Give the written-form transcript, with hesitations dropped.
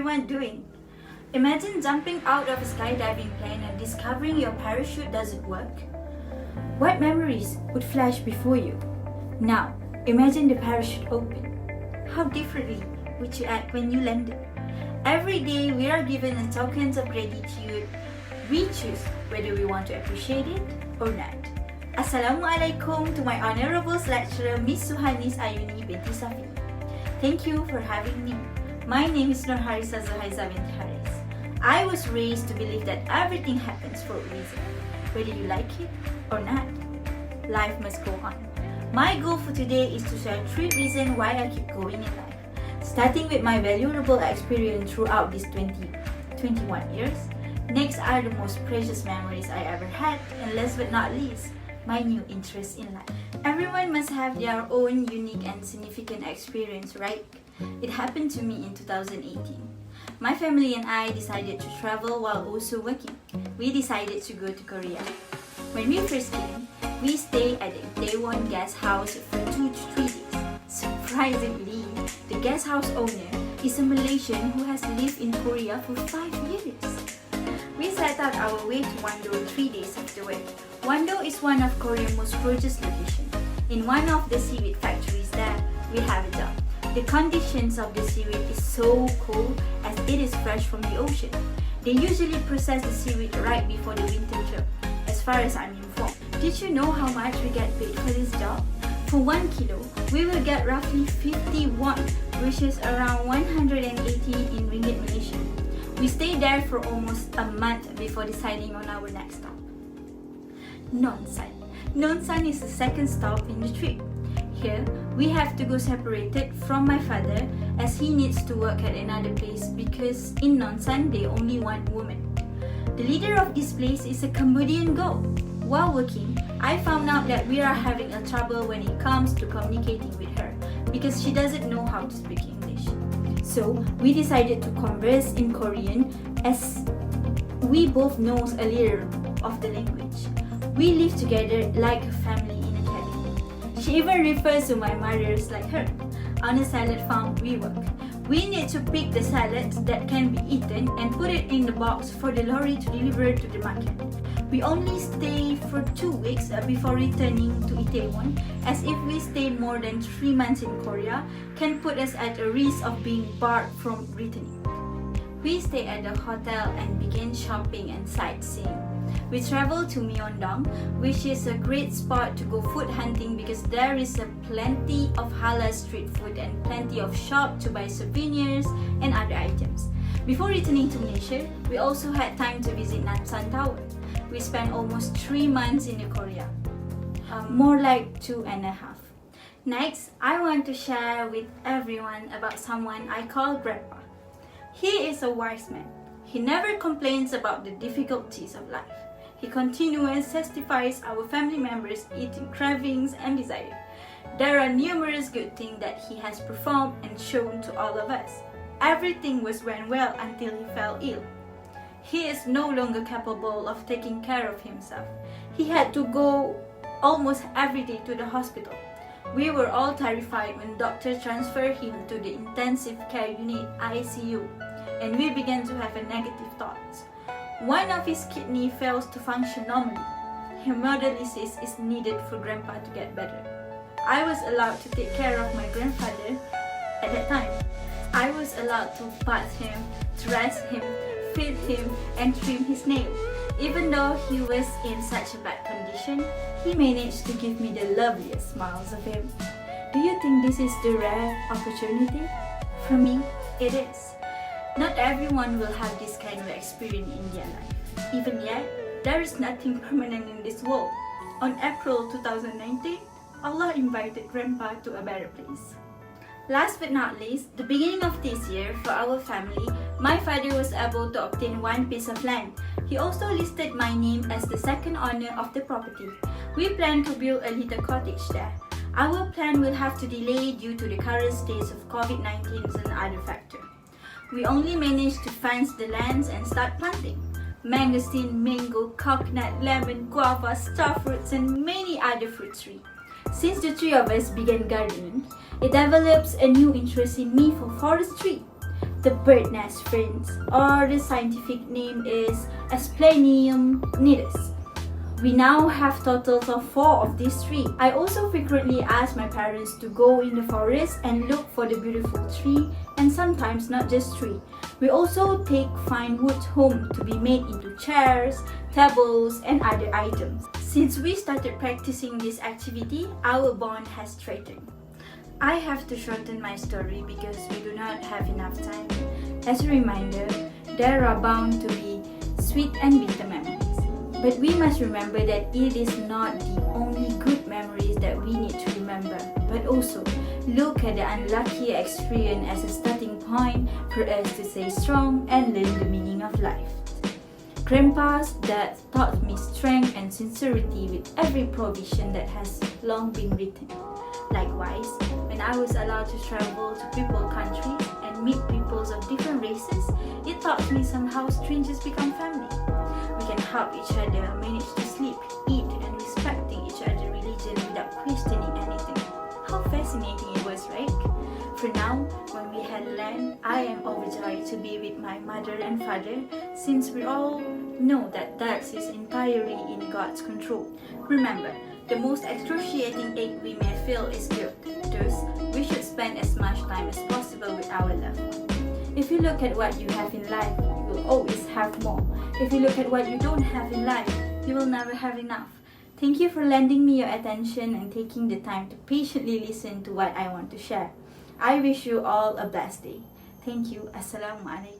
everyone doing? Imagine jumping out of a skydiving plane and discovering your parachute doesn't work. What memories would flash before you? Now, imagine the parachute open. How differently would you act when you landed? Every day we are given a tokens of gratitude. We choose whether we want to appreciate it or not. Assalamualaikum to my honorable lecturer Miss Suhanis Ayuni binti Safi. Thank you for having me. My name is Nurharisa Zuhaiza binti Haris. I was raised to believe that everything happens for a reason. Whether you like it or not, life must go on. My goal for today is to share 3 reasons why I keep going in life. Starting with my valuable experience throughout these 21 years. Next are the most precious memories I ever had, and last but not least, my new interest in life. Everyone must have their own unique and significant experience, right? It happened to me in 2018. My family and I decided to travel while also working. We decided to go to Korea. When we first came, we stayed at the Daewon guest house for 2 to 3 days. Surprisingly, the guest house owner is a Malaysian who has lived in Korea for 5 years. We set out our way to Wando 3 days afterward. Wando is one of Korea's most gorgeous locations. In one of the seaweed factories there, we have a job. The conditions of the seaweed is so cold as it is fresh from the ocean. They usually process the seaweed right before the winter job, as far as I'm informed. Did you know how much we get paid for this job? For 1 kilo, we will get roughly 50 won, which is around 180 in ringgit Malaysian. We stayed there for almost a month before deciding on our next stop. Nonsan. Nonsan is the second stop in the trip. Here, we have to go separated from my father as he needs to work at another place because in Nonsan they only want women. The leader of this place is a Cambodian girl. While working, I found out that we are having a trouble when it comes to communicating with her because she doesn't know how to speak English. So, we decided to converse in Korean as we both know a little of the language. We live together like a family in a cabin. She even refers to my mother like her. On a salad farm we work. We need to pick the salads that can be eaten and put it in the box for the lorry to deliver to the market. We only stay for 2 weeks before returning to Itaewon, as if we stay more than 3 months in Korea can put us at a risk of being barred from returning. We stay at the hotel and begin shopping and sightseeing. We travel to Myeongdong, which is a great spot to go food hunting because there is plenty of halal street food and plenty of shop to buy souvenirs and other items. Before returning to Malaysia, we also had time to visit Namsan Tower. We spent almost 3 months in Korea, more like 2.5. Next, I want to share with everyone about someone I call Grandpa. He is a wise man. He never complains about the difficulties of life. He continually testifies our family members' eating cravings and desire. There are numerous good things that he has performed and shown to all of us. Everything went well until he fell ill. He is no longer capable of taking care of himself. He had to go almost every day to the hospital. We were all terrified when doctor transferred him to the intensive care unit ICU, and we began to have negative thoughts. One of his kidney fails to function normally. Hemodialysis is needed for Grandpa to get better. I was allowed to take care of my grandfather at that time. I was allowed to bath him, dress him, feed him, and trim his nails. Even though he was in such a bad condition, he managed to give me the loveliest smiles of him. Do you think this is the rare opportunity? For me, it is. Not everyone will have this kind of experience in their life. Even yet, there is nothing permanent in this world. On April 2019, Allah invited Grandpa to a better place. Last but not least, the beginning of this year, for our family, my father was able to obtain 1 piece of land. He also listed my name as the second owner of the property. We plan to build a little cottage there. Our plan will have to delay due to the current state of COVID-19 and other factors. We only managed to fence the lands and start planting. Mangosteen, mango, coconut, lemon, guava, star fruits, and many other fruit trees. Since the 3 of us began gardening, it develops a new interest in me for forestry. the bird nest ferns, or the scientific name is Asplenium nidus. We now have totals of 4 of these trees. I also frequently ask my parents to go in the forest and look for the beautiful tree, and sometimes not just tree. We also take fine wood home to be made into chairs, tables, and other items. Since we started practicing this activity, our bond has strengthened. I have to shorten my story because we do not have enough time. As a reminder, there are bound to be sweet and bitter memories. But we must remember that it is not the only good memories that we need to remember, but also look at the unlucky experience as a starting point for us to stay strong and learn the meaning of life. Grandpa's death taught me strength and sincerity with every provision that has long been written. Likewise, when I was allowed to travel to people countries and meet peoples of different races, it taught me somehow strangers become family. We can help each other, manage to sleep, eat, and respecting each other's religion without questioning anything. How fascinating it was, right? For now, when we had land, I am overjoyed to be with my mother and father, since we all know that that is entirely in God's control. Remember, the most excruciating ache we may feel is guilt. Thus, we should spend as much time as possible with our loved ones. If you look at what you have in life, you will always have more. If you look at what you don't have in life, you will never have enough. Thank you for lending me your attention and taking the time to patiently listen to what I want to share. I wish you all a blessed day. Thank you. Assalamualaikum.